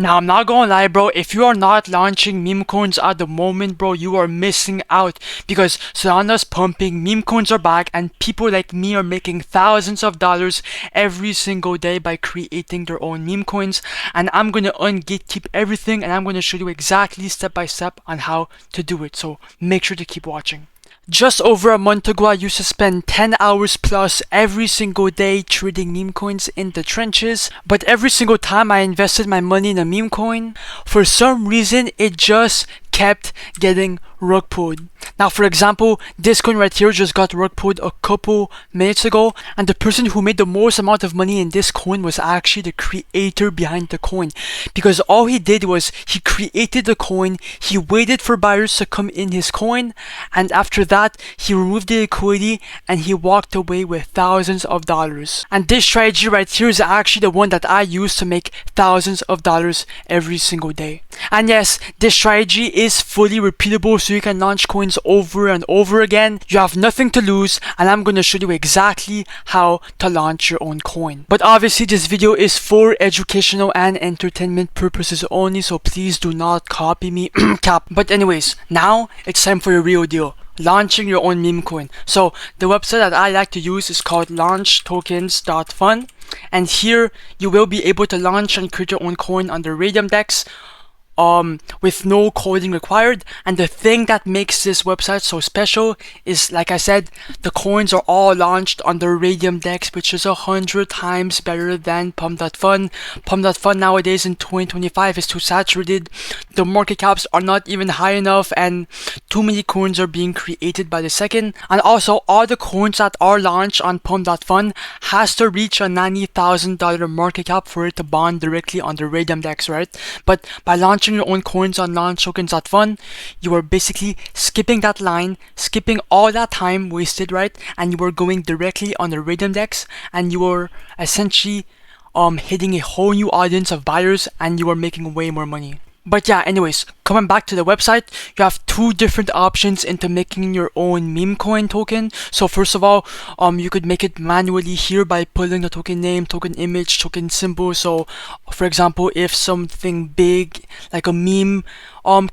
Now, I'm not gonna lie, bro, if you are not launching meme coins at the moment, bro, you are missing out because Solana's pumping, meme coins are back, and people like me are making thousands of dollars every single day by creating their own meme coins. And I'm gonna ungatekeep everything, and I'm gonna show you exactly step by step on how to do it. So make sure to keep watching. Just over a month ago, I used to spend 10 hours plus every single day trading meme coins in the trenches. But every single time I invested my money in a meme coin, for some reason, it just kept getting rug pulled. Now, for example, this coin right here just got rug pulled a couple minutes ago, and the person who made the most amount of money in this coin was actually the creator behind the coin, because all he did was he created the coin, he waited for buyers to come in his coin, and after that he removed the liquidity and he walked away with thousands of dollars. And this strategy right here is actually the one that I use to make thousands of dollars every single day. And yes, this strategy is fully repeatable, so you can launch coins over and over again. You have nothing to lose, and I'm going to show you exactly how to launch your own coin. But obviously this video is for educational and entertainment purposes only, so please do not copy me. Cap. But anyways, now it's time for a real deal. Launching your own meme coin. So the website that I like to use is called launchtokens.fun, and here you will be able to launch and create your own coin under Raydium DEX with no coding required. And the thing that makes this website so special is, like I said, the coins are all launched on the Raydium DEX, which is 100 times better than Pump.Fun. Pump.Fun nowadays in 2025 is too saturated. The market caps are not even high enough, and too many coins are being created by the second. And also, all the coins that are launched on Pump.Fun has to reach a $90,000 market cap for it to bond directly on the Raydium DEX, right? But by launching your own coins on launchtokens.fun, you are basically skipping that line, skipping all that time wasted, right? And you are going directly on the Raydium DEX, and you are essentially hitting a whole new audience of buyers, and you are making way more money. But yeah, anyways, coming back to the website, you have two different options into making your own meme coin token. So first of all, you could make it manually here by putting the token name, token image, token symbol. So for example, if something big like a meme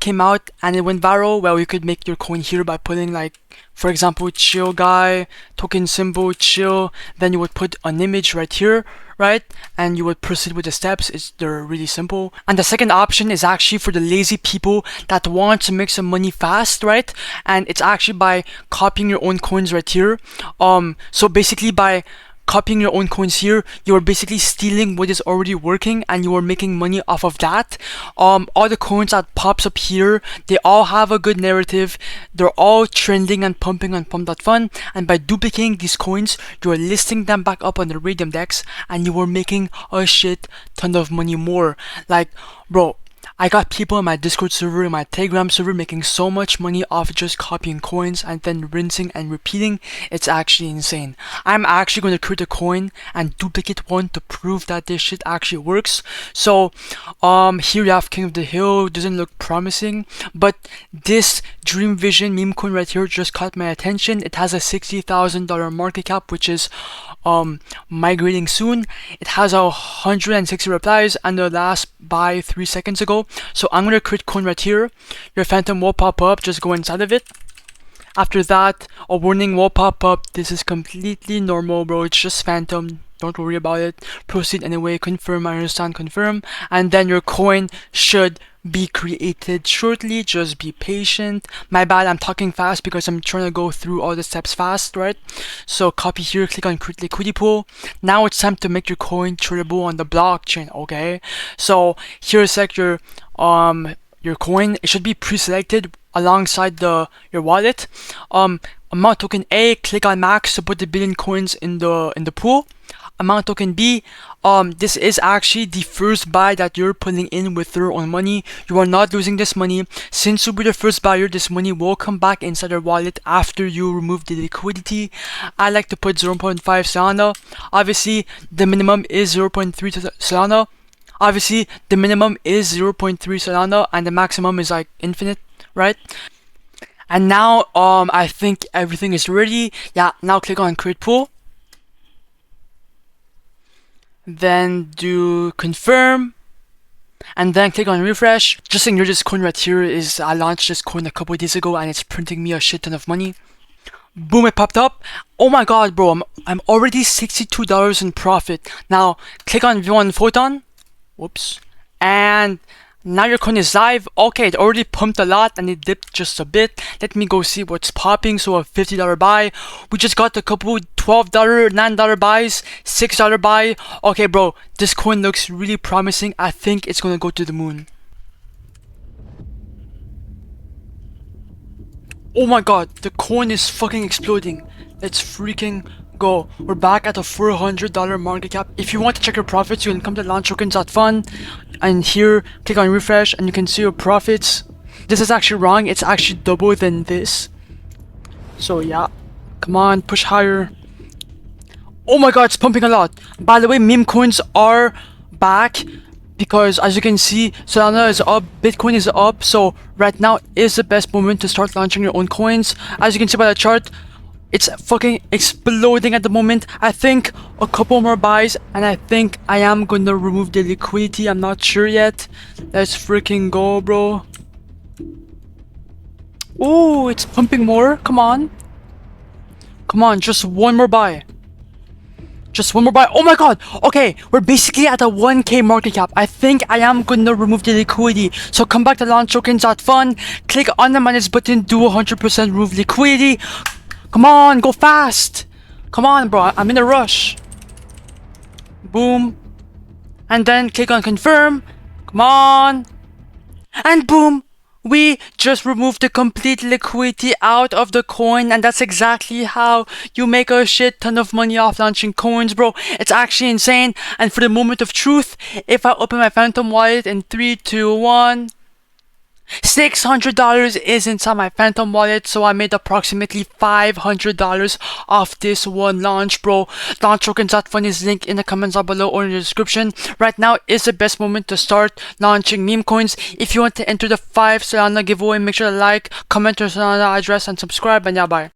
came out and it went viral, well, you could make your coin here by putting, like, for example, chill guy, token symbol, chill, then you would put an image right here, right? And you would proceed with the steps. They're really simple. And the second option is actually for the lazy people that want to make some money fast, right? And it's actually by copying your own coins right here. So basically by copying your own coins here, you are basically stealing what is already working, and you are making money off of that. All the coins that pops up here, they all have a good narrative. They're all trending and pumping on Pump.Fun, and by duplicating these coins, you are listing them back up on the Raydium DEX, and you are making a shit ton of money more. Like, bro, I got people in my Discord server, in my Telegram server, making so much money off just copying coins and then rinsing and repeating. It's actually insane. I'm actually going to create a coin and duplicate one to prove that this shit actually works. So here you have King of the Hill. Doesn't look promising, but this Dream Vision meme coin right here just caught my attention. It has a $60,000 market cap, which is migrating soon. It has 160 replies, and the last buy 3 seconds ago. So I'm gonna create coin right here. Your phantom will pop up, just go inside of it. After that, a warning will pop up. This is completely normal, bro. It's just phantom, don't worry about it. Proceed anyway, confirm, I understand, confirm, and then your coin should be created shortly. Just be patient. My bad, I'm talking fast because I'm trying to go through all the steps fast, right? So copy here, click on create liquidity pool. Now it's time to make your coin tradable on the blockchain, okay? So here's like your coin. It should be pre-selected alongside your wallet. Amount token A, click on max to put the billion coins in the pool. Amount token B, this is actually the first buy that you're putting in with your own money. You are not losing this money. Since you'll be the first buyer, this money will come back inside your wallet after you remove the liquidity. I like to put 0.5 Solana. Obviously, the minimum is 0.3 Solana. Obviously, the minimum is 0.3 Solana, and the maximum is like infinite, right? And now, I think everything is ready. Yeah, now click on create pool. Then do confirm. and then click on refresh. Just ignore this coin right here. I launched this coin a couple days ago and it's printing me a shit ton of money. Boom, it popped up. Oh my god, bro, I'm already $62 in profit. Now click on view on Photon. Whoops. And now your coin is live. Okay, it already pumped a lot and it dipped just a bit. Let me go see what's popping. So a $50 buy. We just got a couple $12, $9 buys, $6 buy. Okay, bro, this coin looks really promising. I think it's gonna go to the moon. Oh my god, the coin is fucking exploding. Let's freaking go. We're back at a $400 market cap. If you want to check your profits, you can come to launchtokens.fun and here click on refresh and you can see your profits. This is actually wrong. It's actually double than this. So yeah, come on, push higher. Oh my god, it's pumping a lot. By the way, meme coins are back because as you can see, Solana is up, Bitcoin is up, so right now is the best moment to start launching your own coins. As you can see by the chart, it's fucking exploding at the moment. I think a couple more buys and I think I am gonna remove the liquidity. I'm not sure yet. Let's freaking go, bro. Ooh, it's pumping more. Come on. Come on, just one more buy. Just one more buy. Oh my god. Okay, we're basically at a 1k market cap. I think I am gonna remove the liquidity. So come back to launchtokens.fun. Click on the minus button. Do 100% remove liquidity. Come on, go fast. Come on, bro. I'm in a rush. Boom. And then click on confirm. Come on. And boom. We just removed the complete liquidity out of the coin, and that's exactly how you make a shit ton of money off launching coins, bro. It's actually insane. And for the moment of truth, if I open my Phantom wallet in 3, 2, 1, $600 is inside my Phantom wallet, so I made approximately $500 off this one launch, bro. LaunchTokens.fun is linked in the comments down below or in the description. Right now is the best moment to start launching meme coins. If you want to enter the 5 Solana giveaway, make sure to like, comment your Solana address, and subscribe. And yeah, bye.